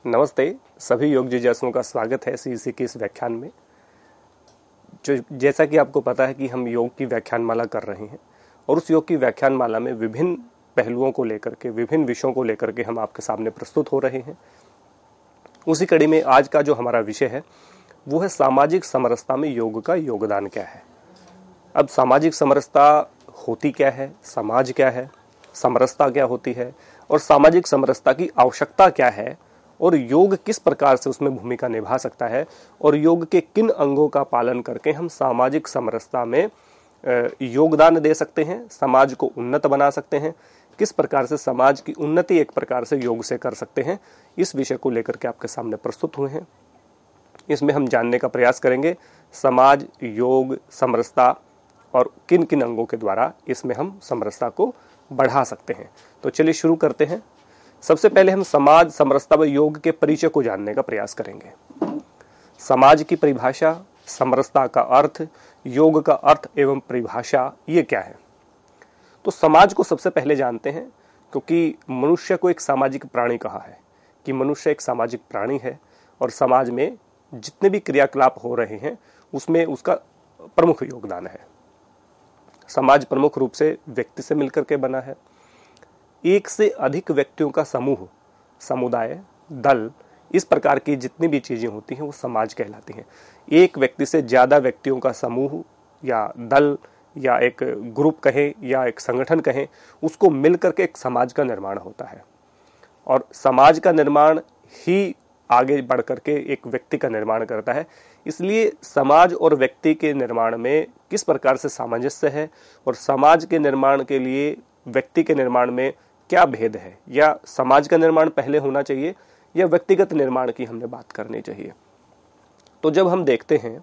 नमस्ते। सभी योग जिज्ञासुओं का स्वागत है सीईसी के इस व्याख्यान में। जैसा कि आपको पता है कि हम योग की व्याख्यानमाला कर रहे हैं और उस योग की व्याख्यानमाला में विभिन्न पहलुओं को लेकर के, विभिन्न विषयों को लेकर के हम आपके सामने प्रस्तुत हो रहे हैं। उसी कड़ी में आज का जो हमारा विषय है वो है सामाजिक समरसता में योग का योगदान क्या है। अब सामाजिक समरसता होती क्या है, समाज क्या है, समरसता क्या होती है और सामाजिक समरसता की आवश्यकता क्या है और योग किस प्रकार से उसमें भूमिका निभा सकता है और योग के किन अंगों का पालन करके हम सामाजिक समरसता में योगदान दे सकते हैं, समाज को उन्नत बना सकते हैं, किस प्रकार से समाज की उन्नति एक प्रकार से योग से कर सकते हैं, इस विषय को लेकर के आपके सामने प्रस्तुत हुए हैं। इसमें हम जानने का प्रयास करेंगे समाज, योग, समरसता और किन किन अंगों के द्वारा इसमें हम समरसता को बढ़ा सकते हैं। तो चलिए शुरू करते हैं। सबसे पहले हम समाज, समरसता व योग के परिचय को जानने का प्रयास करेंगे। समाज की परिभाषा, समरसता का अर्थ, योग का अर्थ एवं परिभाषा ये क्या है। तो समाज को सबसे पहले जानते हैं क्योंकि मनुष्य को एक सामाजिक प्राणी कहा है कि मनुष्य एक सामाजिक प्राणी है और समाज में जितने भी क्रियाकलाप हो रहे हैं उसमें उसका प्रमुख योगदान है। समाज प्रमुख रूप से व्यक्ति से मिलकर के बना है। एक से अधिक व्यक्तियों का समूह, समुदाय, दल, इस प्रकार की जितनी भी चीजें होती हैं वो समाज कहलाती हैं। एक व्यक्ति से ज्यादा व्यक्तियों का समूह या दल या एक ग्रुप कहें या एक संगठन कहें, उसको मिलकर के एक समाज का निर्माण होता है और समाज का निर्माण ही आगे बढ़ करके एक व्यक्ति का निर्माण करता है। इसलिए समाज और व्यक्ति के निर्माण में किस प्रकार से सामंजस्य है और समाज के निर्माण के लिए व्यक्ति के निर्माण में क्या भेद है, या समाज का निर्माण पहले होना चाहिए या व्यक्तिगत निर्माण की हमने बात करनी चाहिए। तो जब हम देखते हैं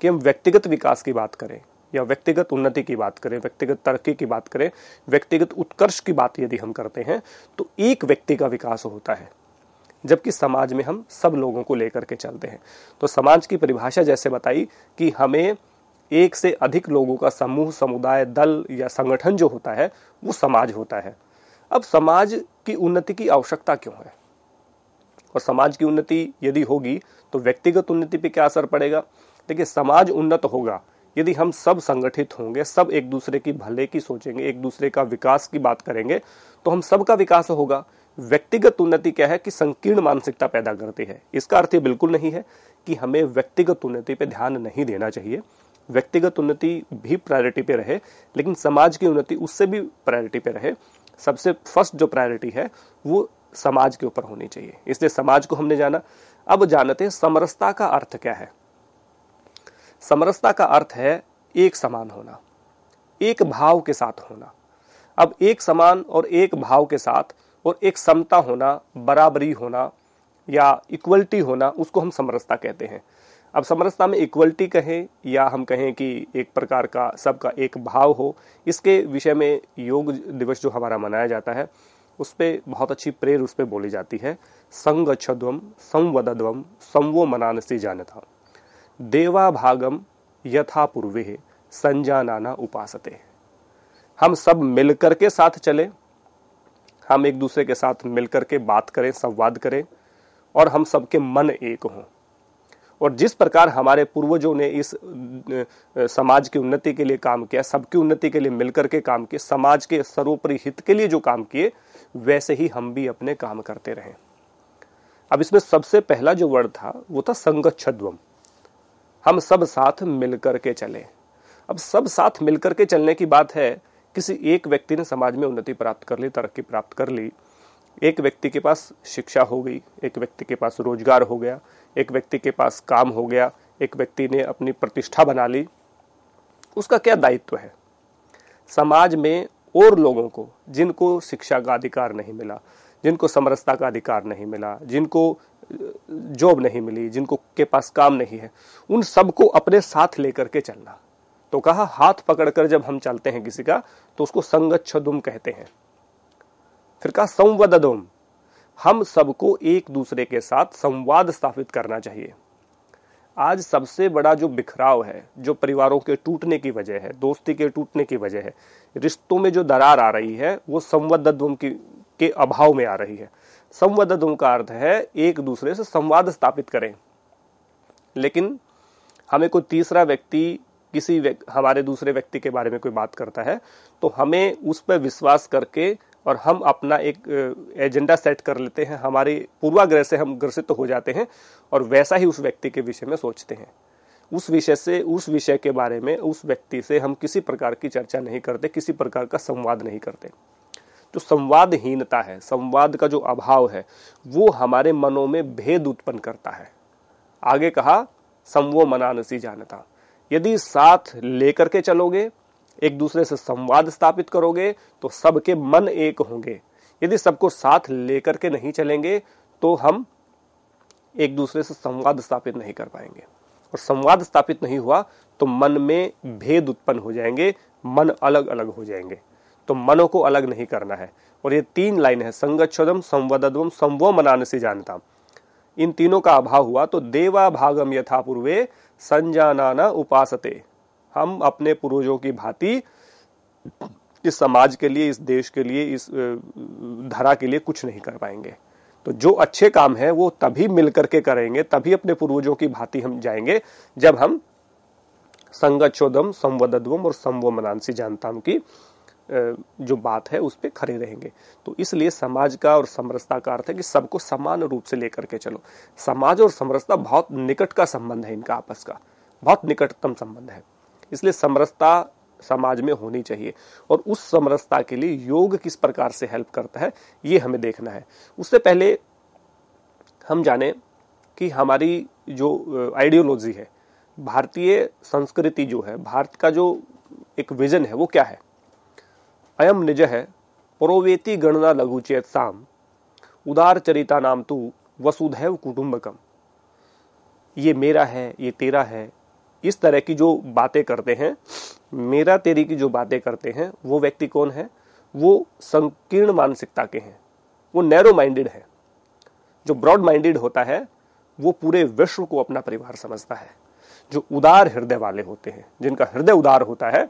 कि हम व्यक्तिगत विकास की बात करें या व्यक्तिगत उन्नति की बात करें, व्यक्तिगत तरक्की की बात करें, व्यक्तिगत उत्कर्ष की बात यदि हम करते हैं तो एक व्यक्ति का विकास होता है, जबकि समाज में हम सब लोगों को लेकर के चलते हैं। तो समाज की परिभाषा जैसे बताई कि हमें एक से अधिक लोगों का समूह, समुदाय, दल या संगठन जो होता है वो समाज होता है। अब समाज की उन्नति की आवश्यकता क्यों है और समाज की उन्नति यदि होगी तो व्यक्तिगत उन्नति पे क्या असर पड़ेगा। देखिए, समाज उन्नत होगा यदि हम सब संगठित होंगे, सब एक दूसरे की भले की सोचेंगे, एक दूसरे का विकास की बात करेंगे तो हम सबका विकास होगा। व्यक्तिगत उन्नति क्या है कि संकीर्ण मानसिकता पैदा करती है। इसका अर्थ ये बिल्कुल नहीं है कि हमें व्यक्तिगत उन्नति पे ध्यान नहीं देना चाहिए। व्यक्तिगत उन्नति भी प्रायोरिटी पे रहे, लेकिन समाज की उन्नति उससे भी प्रायोरिटी पे रहे। सबसे फर्स्ट जो प्रायोरिटी है वो समाज के ऊपर होनी चाहिए। इसलिए समाज को हमने जाना। अब जानते हैं समरसता का अर्थ क्या है। समरसता का अर्थ है एक समान होना, एक भाव के साथ होना। अब एक समान और एक भाव के साथ और एक समता होना, बराबरी होना या इक्वलिटी होना, उसको हम समरसता कहते हैं। अब समरसता में इक्वलिटी कहें या हम कहें कि एक प्रकार का सबका एक भाव हो, इसके विषय में योग दिवस जो हमारा मनाया जाता है उस पर बहुत अच्छी प्रेर उस पर बोली जाती है। संगच्छध्वम संवदध्वम संवो मनानसी जानता देवा भागम यथा पूर्वे संजानाना उपासते। हम सब मिलकर के साथ चले, हम एक दूसरे के साथ मिलकर के बात करें, संवाद करें और हम सबके मन एक हों। और जिस प्रकार हमारे पूर्वजों ने इस समाज की उन्नति के लिए काम किया, सबकी उन्नति के लिए मिलकर के काम किए, समाज के सर्वोपरि हित के लिए जो काम किए, वैसे ही हम भी अपने काम करते रहें। अब इसमें सबसे पहला जो वर्ड था वो था संगच्छध्वम। हम सब साथ मिलकर के चले। अब सब साथ मिलकर के चलने की बात है। किसी एक व्यक्ति ने समाज में उन्नति प्राप्त कर ली, तरक्की प्राप्त कर ली, एक व्यक्ति के पास शिक्षा हो गई, एक व्यक्ति के पास रोजगार हो गया, एक व्यक्ति के पास काम हो गया, एक व्यक्ति ने अपनी प्रतिष्ठा बना ली, उसका क्या दायित्व है। समाज में और लोगों को, जिनको शिक्षा का अधिकार नहीं मिला, जिनको समरसता का अधिकार नहीं मिला, जिनको जॉब नहीं मिली, जिनको के पास काम नहीं है, उन सबको अपने साथ लेकर के चलना। तो कहा हाथ पकड़कर जब हम चलते हैं किसी का तो उसको संगच्छध्वम कहते हैं। फिर कहा संवदध्वम, हम सबको एक दूसरे के साथ संवाद स्थापित करना चाहिए। आज सबसे बड़ा जो बिखराव है, जो परिवारों के टूटने की वजह है, दोस्ती के टूटने की वजह है, रिश्तों में जो दरार आ रही है, वो संवदध्वम के अभाव में आ रही है। संवदतुम का अर्थ है एक दूसरे से संवाद स्थापित करें। लेकिन हमें कोई तीसरा व्यक्ति हमारे दूसरे व्यक्ति के बारे में कोई बात करता है तो हमें उस पर विश्वास करके और हम अपना एक एजेंडा सेट कर लेते हैं, हमारे पूर्वाग्रह से हम ग्रसित हो जाते हैं और वैसा ही उस व्यक्ति के विषय में सोचते हैं। उस विषय के बारे में उस व्यक्ति से हम किसी प्रकार की चर्चा नहीं करते, किसी प्रकार का संवाद नहीं करते। जो संवादहीनता है, संवाद का जो अभाव है, वो हमारे मनों में भेद उत्पन्न करता है। आगे कहा समवो मनानसी जानता। यदि साथ लेकर के चलोगे, एक दूसरे से संवाद स्थापित करोगे तो सबके मन एक होंगे। यदि सबको साथ लेकर के नहीं चलेंगे तो हम एक दूसरे से संवाद स्थापित नहीं कर पाएंगे, और संवाद स्थापित नहीं हुआ तो मन में भेद उत्पन्न हो जाएंगे, मन अलग अलग हो जाएंगे। तो मनों को अलग नहीं करना है। और ये 3 लाइन है, संगच्छोदम संवदद्वम संवो मनानसी जानता। इन तीनों का अभाव हुआ तो देवा भागम यथा पूर्वे संजानाना उपासते। हम अपने पूर्वजों की भांति इस समाज के लिए, इस देश के लिए, इस धरा के लिए कुछ नहीं कर पाएंगे। तो जो अच्छे काम है वो तभी मिल करके करेंगे, तभी अपने पूर्वजों की भांति हम जाएंगे, जब हम संगच्छोदम संवदद्वम और संवो मनानसी जानताम की जो बात है उस पे खड़े रहेंगे। तो इसलिए समाज का और समरसता का अर्थ है कि सबको समान रूप से लेकर के चलो। समाज और समरसता बहुत निकट का संबंध है, इनका आपस का बहुत निकटतम संबंध है। इसलिए समरसता समाज में होनी चाहिए, और उस समरसता के लिए योग किस प्रकार से हेल्प करता है ये हमें देखना है। उससे पहले हम जाने कि हमारी जो आइडियोलॉजी है, भारतीय संस्कृति जो है, भारत का जो एक विजन है वो क्या है। अयम निज है प्रोवेति गणना लघुचेत साम उदार चरिता नाम तू वसुधैव कुटुंबकम। ये मेरा है, ये तेरा है, इस तरह की जो बातें करते हैं, मेरा तेरी की जो बातें करते हैं, वो व्यक्ति कौन है? वो संकीर्ण मानसिकता के हैं, वो नैरो माइंडेड है। जो ब्रॉड माइंडेड होता है वो पूरे विश्व को अपना परिवार समझता है। जो उदार हृदय वाले होते हैं, जिनका हृदय उदार होता है,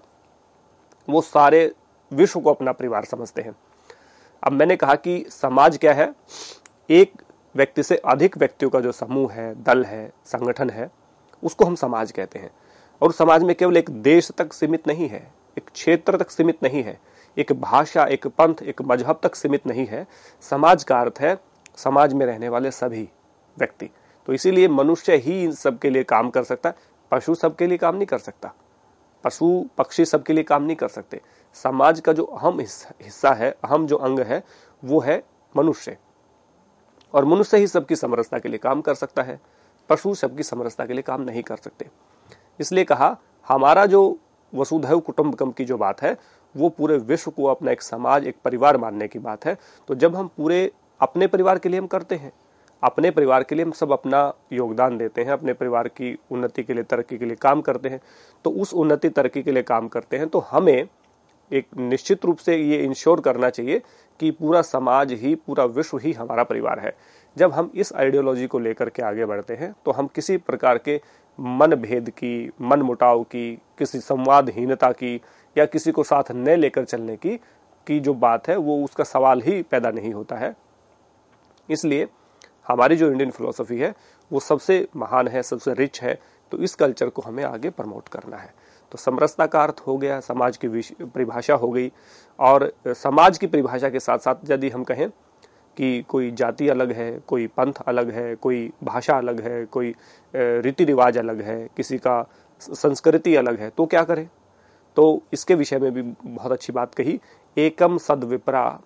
वो सारे विश्व को अपना परिवार समझते हैं। अब मैंने कहा कि समाज क्या है? एक व्यक्ति से अधिक व्यक्तियों का जो समूह है, दल है, संगठन है, उसको हम समाज कहते हैं। और समाज में केवल एक देश तक सीमित नहीं है, एक क्षेत्र तक सीमित नहीं है, एक भाषा, एक पंथ, एक मजहब तक सीमित नहीं है। समाज का अर्थ है समाज में रहने वाले सभी व्यक्ति। तो इसीलिए मनुष्य ही इन सब के लिए काम कर सकता है। पशु सबके लिए काम नहीं कर सकता, पशु पक्षी सबके लिए काम नहीं कर सकते। समाज का जो अहम हिस्सा है, अहम जो अंग है, वो है मनुष्य, और मनुष्य ही सबकी समरसता के लिए काम कर सकता है। पशु सबकी समरसता के लिए काम नहीं कर सकते। इसलिए कहा हमारा जो वसुधैव कुटुंबकम की जो बात है वो पूरे विश्व को अपना एक समाज, एक परिवार मानने की बात है। तो जब हम पूरे अपने परिवार के लिए हम करते हैं, अपने परिवार के लिए हम सब अपना योगदान देते हैं, अपने परिवार की उन्नति के लिए, तरक्की के लिए काम करते हैं, तो उस उन्नति तरक्की के लिए काम करते हैं तो हमें एक निश्चित रूप से ये इंश्योर करना चाहिए कि पूरा समाज ही, पूरा विश्व ही हमारा परिवार है। जब हम इस आइडियोलॉजी को लेकर के आगे बढ़ते हैं तो हम किसी प्रकार के मन भेद की, मन मुटाव की, किसी संवादहीनता की या किसी को साथ न लेकर चलने की जो बात है वो उसका सवाल ही पैदा नहीं होता है। इसलिए हमारी जो इंडियन फिलॉसफी है वो सबसे महान है, सबसे रिच है। तो इस कल्चर को हमें आगे प्रमोट करना है। तो समरसता का अर्थ हो गया, समाज की परिभाषा हो गई, और समाज की परिभाषा के साथ साथ यदि हम कहें कि कोई जाति अलग है, कोई पंथ अलग है, कोई भाषा अलग है, कोई रीति रिवाज अलग है, किसी का संस्कृति अलग है, तो क्या करें? तो इसके विषय में भी बहुत अच्छी बात कही, एकम सद विप्रा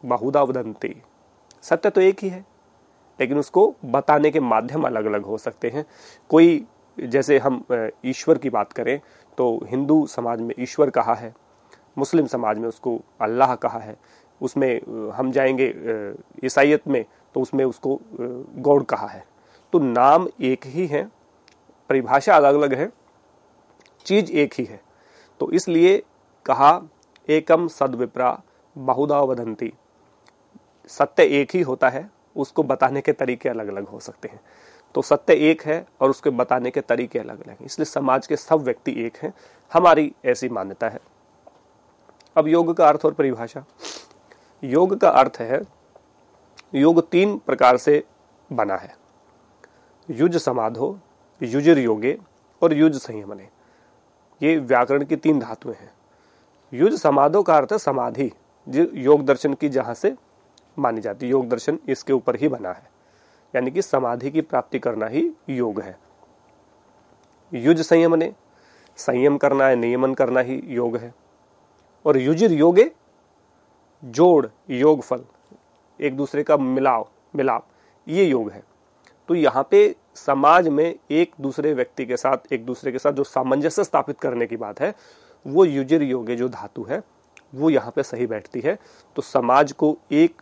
बहुधा वदन्ति। सत्य तो एक ही है, लेकिन उसको बताने के माध्यम अलग अलग हो सकते हैं। कोई, जैसे हम ईश्वर की बात करें तो हिंदू समाज में ईश्वर कहा है, मुस्लिम समाज में उसको अल्लाह कहा है, उसमें हम जाएंगे ईसाईयत में तो उसमें उसको गॉड कहा है। तो नाम एक ही है, परिभाषा अलग अलग है, चीज एक ही है। तो इसलिए कहा एकम सद्विप्रा बहुधा वदन्ति। सत्य एक ही होता है, उसको बताने के तरीके अलग अलग हो सकते हैं। तो सत्य एक है और उसके बताने के तरीके अलग अलग हैं। इसलिए समाज के सब व्यक्ति एक हैं, हमारी ऐसी मान्यता है। अब योग का अर्थ और परिभाषा। योग का अर्थ है योग 3 प्रकार से बना है, युज समाधो, युजिर योगे और युज संयमने। ये व्याकरण की 3 धातुएं हैं। युज समाधो का अर्थ है समाधि, जो योग दर्शन की जहां से मानी जाती है, योग दर्शन इसके ऊपर ही बना है, यानी कि समाधि की प्राप्ति करना ही योग है। युज संयमने, संयम करना है, नियमन करना ही योग है। और युजिर योगे, जोड़, योग फल, एक दूसरे का मिलाप, ये योग है। तो यहाँ पे समाज में एक दूसरे व्यक्ति के साथ, एक दूसरे के साथ जो सामंजस्य स्थापित करने की बात है, वो युजिर योगे जो धातु है वो यहाँ पे सही बैठती है। तो समाज को एक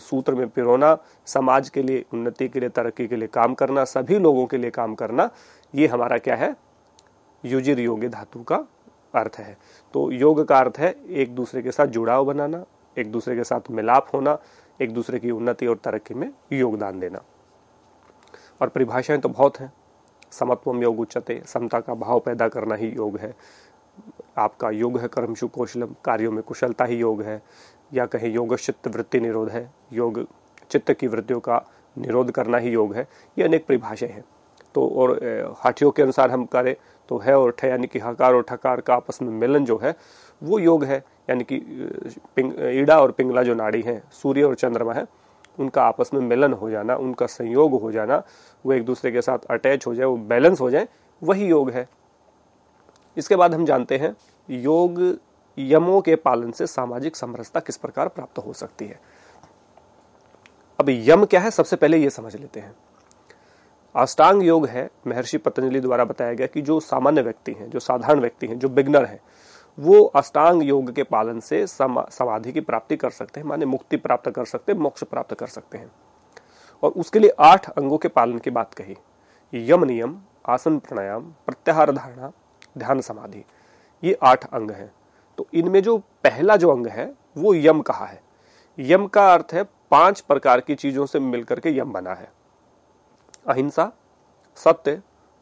सूत्र में पिरोना, समाज के लिए, उन्नति के लिए, तरक्की के लिए काम करना, सभी लोगों के लिए काम करना, ये हमारा क्या है, युजिर योगे धातु का अर्थ है। तो योग का अर्थ है एक दूसरे के साथ जुड़ाव बनाना, एक दूसरे के साथ मिलाप होना, एक दूसरे की उन्नति और तरक्की में योगदान देना। और परिभाषाएं तो बहुत हैं। समत्वम योग उच्यते, समता का भाव पैदा करना ही योग है। आपका योग है कर्मशु कौशलम, कार्यों में कुशलता ही योग है। या कहें योग चित्त वृत्ति निरोध है, योग चित्त की वृत्तियों का निरोध करना ही योग है। ये अनेक परिभाषाएं हैं। तो और हाथियों के अनुसार हम करें तो है और ठ, यानी कि हकार और ठकार का आपस में मिलन जो है वो योग है। यानी कि ईड़ा और पिंगला जो नाड़ी हैं, सूर्य और चंद्रमा है, उनका आपस में मिलन हो जाना, उनका संयोग हो जाना, वो एक दूसरे के साथ अटैच हो जाए, वो बैलेंस हो जाए, वही योग है। इसके बाद हम जानते हैं योग यमों के पालन से सामाजिक समरसता किस प्रकार प्राप्त हो सकती है। अब यम क्या है, सबसे पहले ये समझ लेते हैं। अष्टांग योग है, महर्षि पतंजलि द्वारा बताया गया कि जो सामान्य व्यक्ति हैं, जो साधारण व्यक्ति हैं, जो बिगनर हैं, वो अष्टांग योग के पालन से समाधि की प्राप्ति कर सकते हैं, माने मुक्ति प्राप्त कर सकते हैं, मोक्ष प्राप्त कर सकते हैं। और उसके लिए 8 अंगों के पालन की बात कही। यम नियम, आसन प्राणायाम, प्रत्याहार धारणा, ध्यान समाधि, ये 8 अंग हैं। तो इनमें जो पहला जो अंग है वो यम कहा है। यम का अर्थ है 5 प्रकार की चीजों से मिलकर के यम बना है। अहिंसा, सत्य,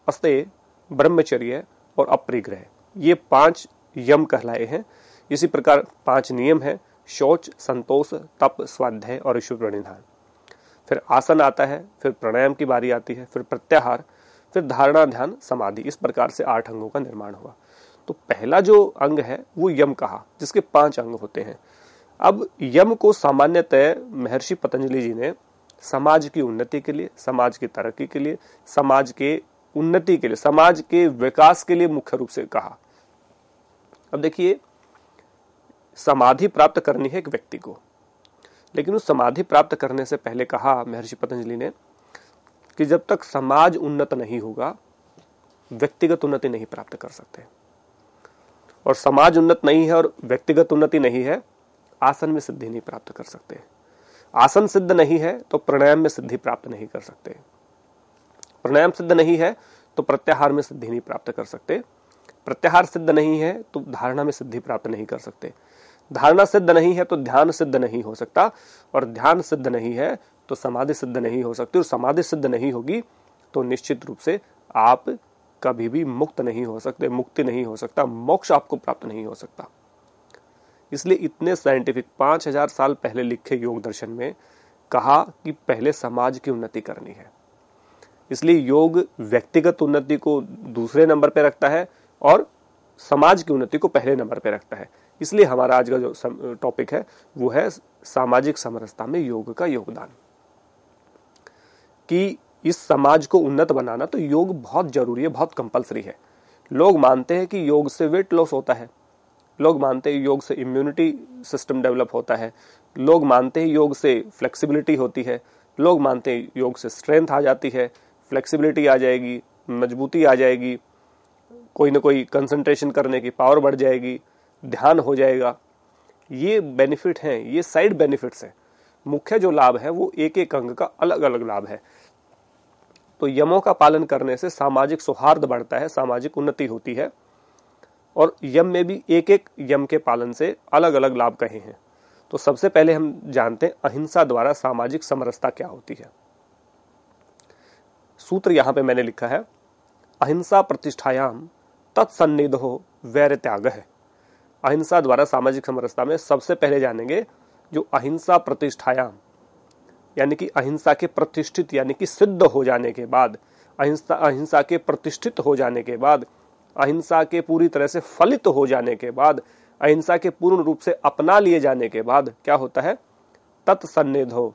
अस्तेय, ब्रह्मचर्य और अपरिग्रह, ये 5 यम कहलाए हैं। इसी प्रकार 5 नियम है, शौच, संतोष, तप, स्वाध्याय और ईश्वर प्रणिधान। फिर आसन आता है, फिर प्राणायाम की बारी आती है, फिर प्रत्याहार, फिर धारणा, ध्यान, समाधि। इस प्रकार से 8 अंगों का निर्माण हुआ। तो पहला जो अंग है वो यम कहा, जिसके 5 अंग होते हैं। अब यम को सामान्यतः महर्षि पतंजलि जी ने समाज की उन्नति के लिए, समाज की तरक्की के लिए, समाज के उन्नति के लिए, समाज के विकास के लिए मुख्य रूप से कहा। अब देखिए, समाधि प्राप्त करनी है एक व्यक्ति को, लेकिन उस समाधि प्राप्त करने से पहले कहा महर्षि पतंजलि ने कि जब तक समाज उन्नत नहीं होगा, व्यक्तिगत उन्नति नहीं प्राप्त कर सकते। और समाज उन्नत नहीं है और व्यक्तिगत उन्नति नहीं है, आसन में सिद्धि नहीं प्राप्त कर सकते। आसन सिद्ध नहीं है तो प्राणायाम में सिद्धि प्राप्त नहीं कर सकते। प्राणायाम सिद्ध नहीं है तो प्रत्याहार में सिद्धि नहीं प्राप्त कर सकते। प्रत्याहार सिद्ध नहीं है तो धारणा में सिद्धि प्राप्त नहीं कर सकते। धारणा सिद्ध नहीं है तो ध्यान सिद्ध नहीं हो सकता, और ध्यान सिद्ध नहीं है तो समाधि सिद्ध नहीं हो सकती, और समाधि सिद्ध नहीं होगी तो निश्चित रूप से आप कभी भी मुक्त नहीं हो सकते, मुक्ति नहीं हो सकता, मोक्ष आपको प्राप्त नहीं हो सकता। इसलिए इतने साइंटिफिक 5000 साल पहले लिखे योग दर्शन में कहा कि पहले समाज की उन्नति करनी है। इसलिए योग व्यक्तिगत उन्नति को दूसरे नंबर पे रखता है और समाज की उन्नति को पहले नंबर पे रखता है। इसलिए हमारा आज का जो टॉपिक है वो है सामाजिक समरसता में योग का योगदान। कि इस समाज को उन्नत बनाना तो योग बहुत जरूरी है, बहुत कंपलसरी है। लोग मानते हैं कि योग से वेट लॉस होता है, लोग मानते हैं योग से इम्यूनिटी सिस्टम डेवलप होता है, लोग मानते हैं योग से फ्लेक्सिबिलिटी होती है, लोग मानते हैं योग से स्ट्रेंथ आ जाती है, फ्लेक्सिबिलिटी आ जाएगी, मजबूती आ जाएगी, कोई ना कोई कंसंट्रेशन करने की पावर बढ़ जाएगी, ध्यान हो जाएगा। ये बेनिफिट हैं, ये साइड बेनिफिट्स हैं। मुख्य जो लाभ है वो एक एक अंग का अलग अलग लाभ है। तो यमों का पालन करने से सामाजिक सौहार्द बढ़ता है, सामाजिक उन्नति होती है। और यम में भी एक एक यम के पालन से अलग अलग लाभ कहे हैं। तो सबसे पहले हम जानते हैं अहिंसा द्वारा सामाजिक समरसता क्या होती है। सूत्र यहां पे मैंने लिखा है, अहिंसा प्रतिष्ठायाम तत्सन्निधो वैर त्याग है। अहिंसा द्वारा सामाजिक समरसता में सबसे पहले जानेंगे जो अहिंसा प्रतिष्ठायाम, यानी कि अहिंसा के प्रतिष्ठित यानी कि सिद्ध हो जाने के बाद, अहिंसा के प्रतिष्ठित हो जाने के बाद, अहिंसा के पूरी तरह से फलित हो जाने के बाद, अहिंसा के पूर्ण रूप से अपना लिए जाने के बाद क्या होता है? तत्सन्निधो,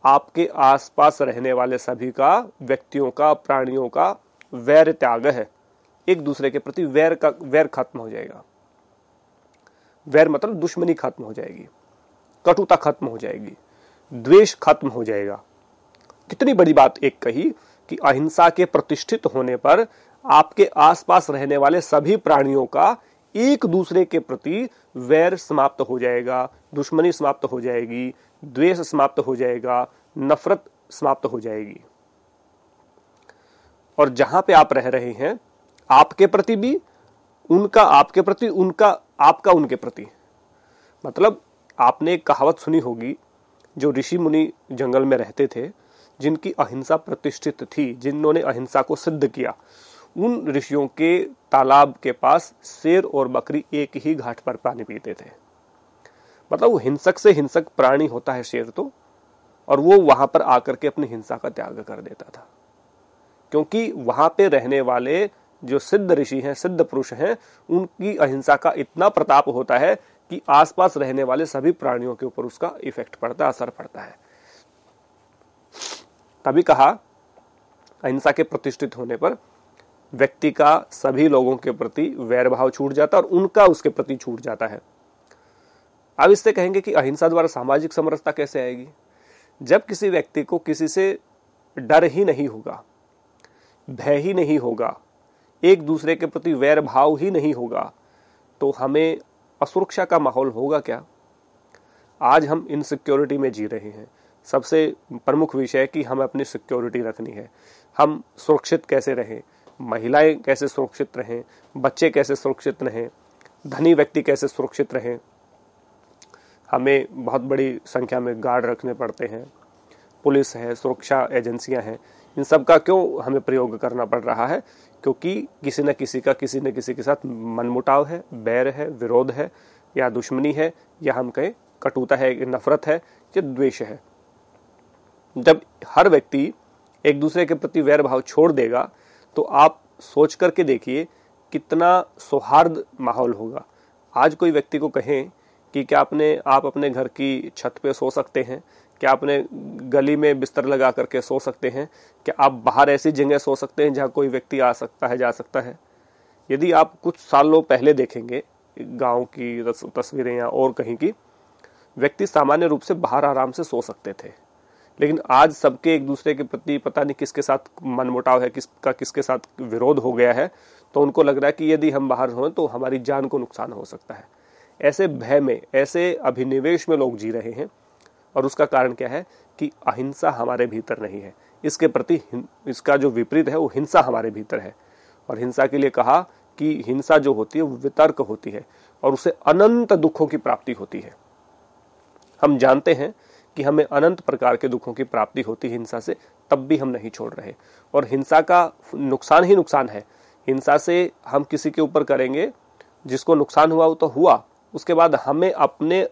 आपके आसपास रहने वाले सभी का, व्यक्तियों का, प्राणियों का वैर त्याग है। एक दूसरे के प्रति वैर खत्म हो जाएगा। वैर मतलब दुश्मनी खत्म हो जाएगी, कटुता खत्म हो जाएगी, द्वेष खत्म हो जाएगा। कितनी बड़ी बात एक कही कि अहिंसा के प्रतिष्ठित होने पर आपके आसपास रहने वाले सभी प्राणियों का एक दूसरे के प्रति वैर समाप्त हो जाएगा, दुश्मनी समाप्त हो जाएगी, द्वेष समाप्त हो जाएगा, नफरत समाप्त हो जाएगी। और जहां पे आप रह रहे हैं, आपके प्रति भी, उनका आपके प्रति, उनका आपका उनके प्रति। मतलब आपने एक कहावत सुनी होगी, जो ऋषि मुनि जंगल में रहते थे, जिनकी अहिंसा प्रतिष्ठित थी, जिन्होंने अहिंसा को सिद्ध किया, उन ऋषियों के तालाब के पास शेर और बकरी एक ही घाट पर पानी पीते थे। मतलब वो हिंसक से हिंसक प्राणी होता है शेर तो, और वो वहां पर आकर के अपनी हिंसा का त्याग कर देता था, क्योंकि वहां पे रहने वाले जो सिद्ध ऋषि हैं, सिद्ध पुरुष हैं, उनकी अहिंसा का इतना प्रताप होता है कि आसपास रहने वाले सभी प्राणियों के ऊपर उसका इफेक्ट पड़ता है, असर पड़ता है। तभी कहा अहिंसा के प्रतिष्ठित होने पर व्यक्ति का सभी लोगों के प्रति वैर भाव छूट जाता है और उनका उसके प्रति छूट जाता है। अब इससे कहेंगे कि अहिंसा द्वारा सामाजिक समरसता कैसे आएगी? जब किसी व्यक्ति को किसी से डर ही नहीं होगा, भय ही नहीं होगा, एक दूसरे के प्रति वैर भाव ही नहीं होगा, तो हमें असुरक्षा का माहौल होगा क्या? आज हम इनसिक्योरिटी में जी रहे हैं। सबसे प्रमुख विषय है कि हमें अपनी सिक्योरिटी रखनी है। हम सुरक्षित कैसे रहें, महिलाएं कैसे सुरक्षित रहें, बच्चे कैसे सुरक्षित रहें, धनी व्यक्ति कैसे सुरक्षित रहें। हमें बहुत बड़ी संख्या में गार्ड रखने पड़ते हैं, पुलिस है, सुरक्षा एजेंसियां हैं। इन सब का क्यों हमें प्रयोग करना पड़ रहा है? क्योंकि किसी न किसी का किसी न किसी के साथ मनमुटाव है, बैर है, विरोध है, या दुश्मनी है, या हम कहें कटुता है, नफरत है, या द्वेष है। जब हर व्यक्ति एक दूसरे के प्रति वैर भाव छोड़ देगा तो आप सोच करके देखिए कितना सौहार्द माहौल होगा। आज कोई व्यक्ति को कहें कि क्या आप अपने घर की छत पे सो सकते हैं, क्या अपने गली में बिस्तर लगा करके सो सकते हैं, क्या आप बाहर ऐसी जगह सो सकते हैं जहां कोई व्यक्ति आ सकता है, जा सकता है? यदि आप कुछ सालों पहले देखेंगे गांव की तस्वीरें या और कहीं की, व्यक्ति सामान्य रूप से बाहर आराम से सो सकते थे। लेकिन आज सबके एक दूसरे के प्रति पता नहीं किसके साथ मनमुटाव है, किसके साथ विरोध हो गया है, तो उनको लग रहा है कि यदि हम बाहर हों तो हमारी जान को नुकसान हो सकता है। ऐसे भय में, ऐसे अभिनिवेश में लोग जी रहे हैं। और उसका कारण क्या है कि अहिंसा हमारे भीतर नहीं है। इसके प्रति इसका जो विपरीत है वो हिंसा हमारे भीतर है। और हिंसा के लिए कहा कि हिंसा जो होती है वो वितर्क होती है और उसे अनंत दुखों की प्राप्ति होती है। हम जानते हैं कि हमें अनंत प्रकार के दुखों की प्राप्ति होती है हिंसा से, तब भी हम नहीं छोड़ रहे। और हिंसा का नुकसान ही नुकसान है। हिंसा से हम किसी के ऊपर करेंगे, जिसको नुकसान हुआ वो तो हुआ, उसके बाद हमें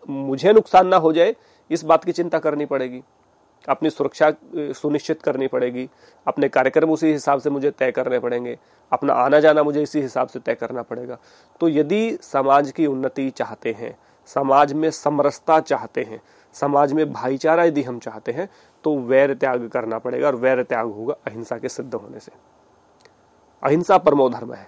मुझे नुकसान ना हो जाए इस बात की चिंता करनी पड़ेगी, अपनी सुरक्षा सुनिश्चित करनी पड़ेगी, अपने कार्यक्रम उसी हिसाब से मुझे तय करने पड़ेंगे, अपना आना जाना मुझे इसी हिसाब से तय करना पड़ेगा। तो यदि समाज की उन्नति चाहते हैं, समाज में समरसता चाहते हैं, समाज में भाईचारा यदि हम चाहते हैं, तो वैर त्याग करना पड़ेगा। और वैर त्याग होगा अहिंसा के सिद्ध होने से। अहिंसा परमो धर्म है।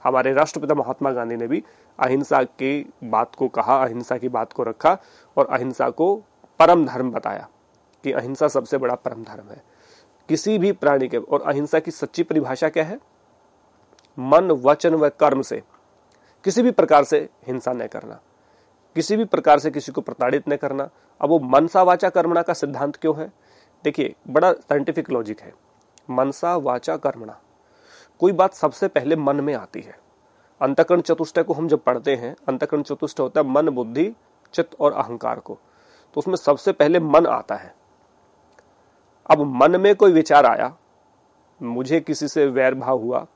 हमारे राष्ट्रपिता महात्मा गांधी ने भी अहिंसा की बात को कहा, अहिंसा की बात को रखा और अहिंसा को परम धर्म बताया कि अहिंसा सबसे बड़ा परम धर्म है किसी भी प्राणी के। और अहिंसा की सच्ची परिभाषा क्या है? मन, वचन व कर्म से किसी भी प्रकार से हिंसा न करना, किसी भी प्रकार से किसी को प्रताड़ित न करना। अब वो मनसा वाचा कर्मणा का सिद्धांत क्यों है? देखिए, बड़ा साइंटिफिक लॉजिक है। मनसा वाचा कर्मणा, कोई बात सबसे पहले मन में आती है। अंतःकरण चतुष्टय को हम जब पढ़ते हैं, अंतःकरण चतुष्टय होता है मन, बुद्धि, चित्त और अहंकार को, तो उसमें सबसे पहले मन आता है। अब मन में कोई विचार आया, मुझे किसी से वैर भाव हुआ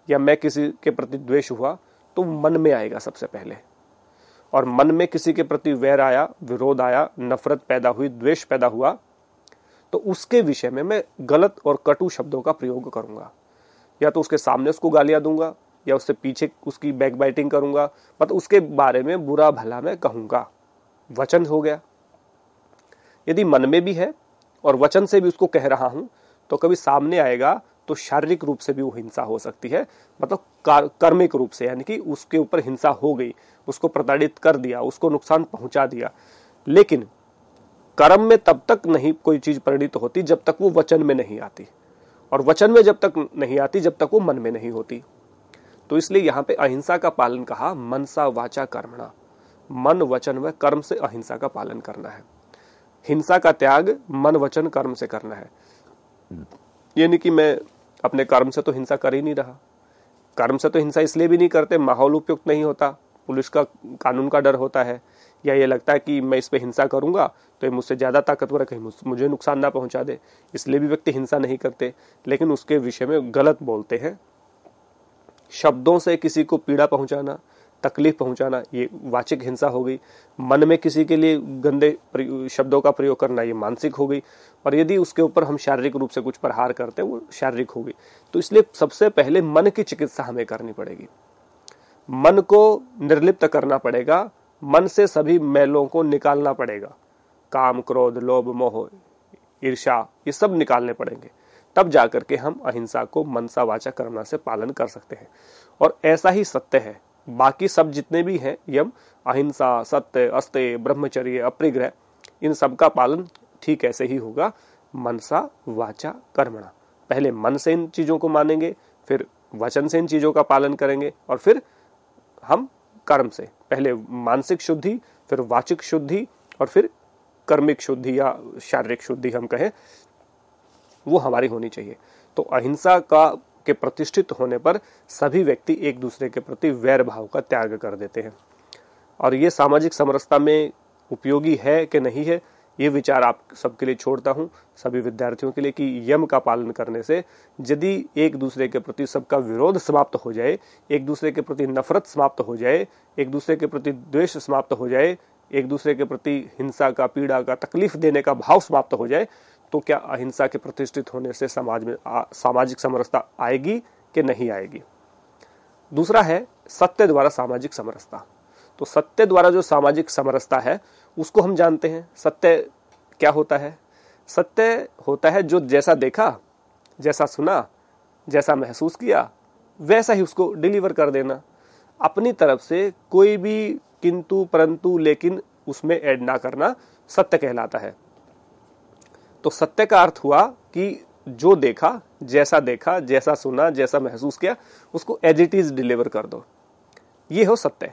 या मैं किसी के प्रति द्वेष हुआ, तो मन में आएगा सबसे पहले। और मन में किसी के प्रति वैर आया, विरोध आया, नफरत पैदा हुई, द्वेष पैदा हुआ, तो उसके विषय में मैं गलत और कटु शब्दों का प्रयोग करूंगा, या तो उसके सामने उसको गालियां दूंगा या उससे पीछे उसकी बैक बाइटिंग करूंगा, मतलब उसके बारे में बुरा भला मैं कहूंगा। वचन हो गया। यदि मन में भी है और वचन से भी उसको कह रहा हूं तो कभी सामने आएगा तो शारीरिक रूप से भी वो हिंसा हो सकती है, मतलब कर्मिक रूप से, यानी कि उसके ऊपर हिंसा हो गई, उसको प्रताड़ित कर दिया, उसको नुकसान पहुंचा दिया। लेकिन कर्म में तब तक नहीं कोई चीज परिणित होती जब तक वो वचन में नहीं आती, और वचन में जब तक नहीं आती जब तक वो मन में नहीं होती। तो इसलिए यहां पे अहिंसा का पालन कहा, मनसा वाचा कर्मणा, मन वचन व कर्म से अहिंसा का पालन करना है। हिंसा का त्याग मन वचन कर्म से करना है। यानी कि मैं अपने कर्म से तो हिंसा कर ही नहीं रहा। कर्म से तो हिंसा इसलिए भी नहीं करते, माहौल उपयुक्त नहीं होता, पुलिस का कानून का डर होता है, या ये लगता है कि मैं इस पे हिंसा करूंगा तो ये मुझसे ज्यादा ताकतवर है, कहीं मुझे नुकसान ना पहुंचा दे, इसलिए भी व्यक्ति हिंसा नहीं करते। लेकिन उसके विषय में गलत बोलते हैं। शब्दों से किसी को पीड़ा पहुंचाना, तकलीफ पहुंचाना, ये वाचिक हिंसा हो गई। मन में किसी के लिए गंदे शब्दों का प्रयोग करना, ये मानसिक हो गई। और यदि उसके ऊपर हम शारीरिक रूप से कुछ प्रहार करते हैं, वो शारीरिक हो गई। तो इसलिए सबसे पहले मन की चिकित्सा हमें करनी पड़ेगी, मन को निर्लिप्त करना पड़ेगा, मन से सभी मैलों को निकालना पड़ेगा, काम क्रोध लोभ मोह ईर्ष्या, ये सब निकालने पड़ेंगे। तब जाकर के हम अहिंसा को मनसा वाचा कर्मणा से पालन कर सकते हैं। और ऐसा ही सत्य है, बाकी सब जितने भी हैं यम, अहिंसा, सत्य, अस्तेय, ब्रह्मचर्य, अपरिग्रह, इन सब का पालन ठीक ऐसे ही होगा, मनसा वाचा कर्मणा। पहले मन से इन चीजों को मानेंगे, फिर वचन से इन चीजों का पालन करेंगे, और फिर हम कर्म से, पहले मानसिक शुद्धि, फिर वाचिक शुद्धि, और फिर कर्मिक शुद्धि या शारीरिक शुद्धि हम कहें, वो हमारी होनी चाहिए। तो अहिंसा का के प्रतिष्ठित होने पर सभी व्यक्ति एक दूसरे के प्रति वैर भाव का त्याग कर देते हैं। और ये सामाजिक समरसता में उपयोगी है कि नहीं है, ये विचार आप सबके लिए छोड़ता हूं, सभी विद्यार्थियों के लिए, कि यम का पालन करने से यदि एक दूसरे के प्रति सबका विरोध समाप्त हो जाए, एक दूसरे के प्रति नफरत समाप्त हो जाए, एक दूसरे के प्रति द्वेष समाप्त हो जाए, एक दूसरे के प्रति हिंसा का, पीड़ा का, तकलीफ देने का भाव समाप्त हो जाए, तो क्या अहिंसा के प्रतिष्ठित होने से समाज में सामाजिक समरसता आएगी कि नहीं आएगी। दूसरा है सत्य द्वारा सामाजिक समरसता। तो सत्य द्वारा जो सामाजिक समरसता है उसको हम जानते हैं। सत्य क्या होता है? सत्य होता है जो जैसा देखा, जैसा सुना, जैसा महसूस किया, वैसा ही उसको डिलीवर कर देना, अपनी तरफ से कोई भी किंतु परंतु लेकिन उसमें ऐड ना करना सत्य कहलाता है। तो सत्य का अर्थ हुआ कि जो देखा, जैसा सुना, जैसा महसूस किया, उसको एज इट इज डिलीवर कर दो, ये हो सत्य।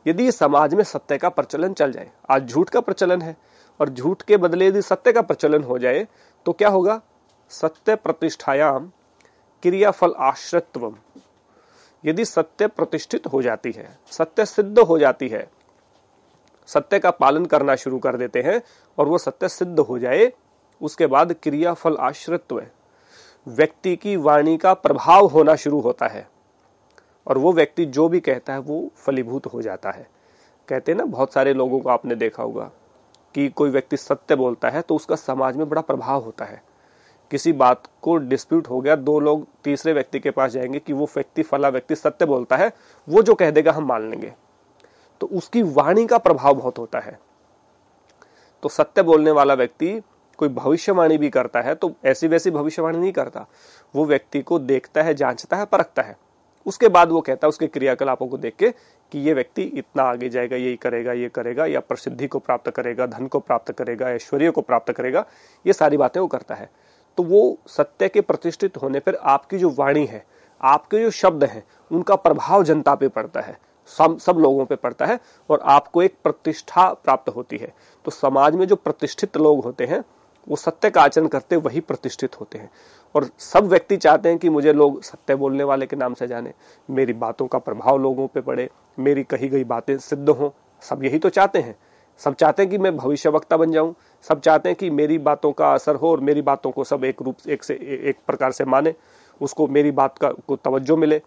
यदि समाज में सत्य का प्रचलन चल जाए, आज झूठ का प्रचलन है, और झूठ के बदले यदि सत्य का प्रचलन हो जाए तो क्या होगा? सत्य प्रतिष्ठायाम क्रियाफल आश्रितत्वम। यदि सत्य प्रतिष्ठित हो जाती है, सत्य सिद्ध हो जाती है, सत्य का पालन करना शुरू कर देते हैं और वो सत्य सिद्ध हो जाए, उसके बाद क्रियाफल आश्रित्व, व्यक्ति की वाणी का प्रभाव होना शुरू होता है, और वो व्यक्ति जो भी कहता है वो फलीभूत हो जाता है। कहते हैं ना, बहुत सारे लोगों को आपने देखा होगा कि कोई व्यक्ति सत्य बोलता है तो उसका समाज में बड़ा प्रभाव होता है। किसी बात को डिस्प्यूट हो गया, दो लोग तीसरे व्यक्ति के पास जाएंगे कि वो व्यक्ति, फला व्यक्ति सत्य बोलता है, वो जो कह देगा हम मान लेंगे, तो उसकी वाणी का प्रभाव बहुत होता है। तो सत्य बोलने वाला व्यक्ति कोई भविष्यवाणी भी करता है तो ऐसी वैसी भविष्यवाणी नहीं करता, वो व्यक्ति को देखता है, जांचता है, परखता है, उसके बाद वो कहता है उसके क्रियाकलापों को देख के कि ये व्यक्ति इतना आगे जाएगा, यही करेगा, ये करेगा, या प्रसिद्धि को प्राप्त करेगा, धन को प्राप्त करेगा, ऐश्वर्य को प्राप्त करेगा, ये सारी बातें वो करता है। तो वो सत्य के प्रतिष्ठित होने पर आपकी जो वाणी है, आपके जो शब्द हैं, उनका प्रभाव जनता पे पड़ता है, सब लोगों पे पड़ता है, और आपको एक प्रतिष्ठा प्राप्त होती है। तो समाज में जो प्रतिष्ठित लोग होते हैं वो सत्य का आचरण करते वही प्रतिष्ठित होते हैं। और सब व्यक्ति चाहते हैं कि मुझे लोग सत्य बोलने वाले के नाम से जाने, मेरी बातों का प्रभाव लोगों पे पड़े, मेरी कही गई बातें सिद्ध हों। सब यही तो चाहते हैं। सब चाहते हैं कि मैं भविष्यवक्ता बन जाऊं, सब चाहते हैं कि मेरी बातों का असर हो और मेरी बातों को सब एक प्रकार से माने, उसको मेरी बात का को तवज्जो मिले।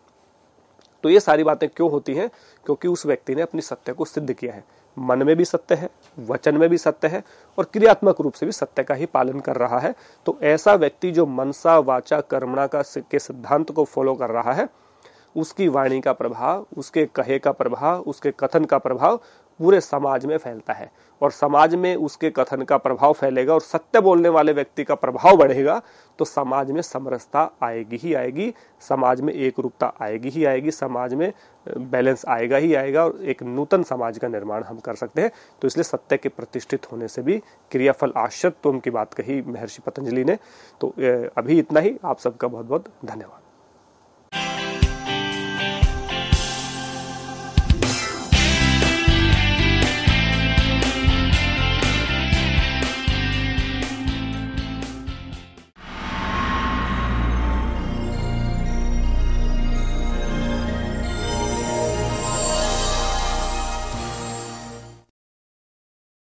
तो ये सारी बातें क्यों होती हैं? क्योंकि उस व्यक्ति ने अपनी सत्य को सिद्ध किया है। मन में भी सत्य है, वचन में भी सत्य है और क्रियात्मक रूप से भी सत्य का ही पालन कर रहा है। तो ऐसा व्यक्ति जो मनसा वाचा कर्मणा के सिद्धांत को फॉलो कर रहा है, उसकी वाणी का प्रभाव, उसके कहे का प्रभाव, उसके कथन का प्रभाव पूरे समाज में फैलता है। और समाज में उसके कथन का प्रभाव फैलेगा और सत्य बोलने वाले व्यक्ति का प्रभाव बढ़ेगा, तो समाज में समरसता आएगी ही आएगी, समाज में एक रूपता आएगी ही आएगी, समाज में बैलेंस आएगा ही आएगा और एक नूतन समाज का निर्माण हम कर सकते हैं। तो इसलिए सत्य के प्रतिष्ठित होने से भी क्रियाफल आश्रित, तो उनकी बात कही महर्षि पतंजलि ने। तो अभी इतना ही। आप सबका बहुत बहुत धन्यवाद।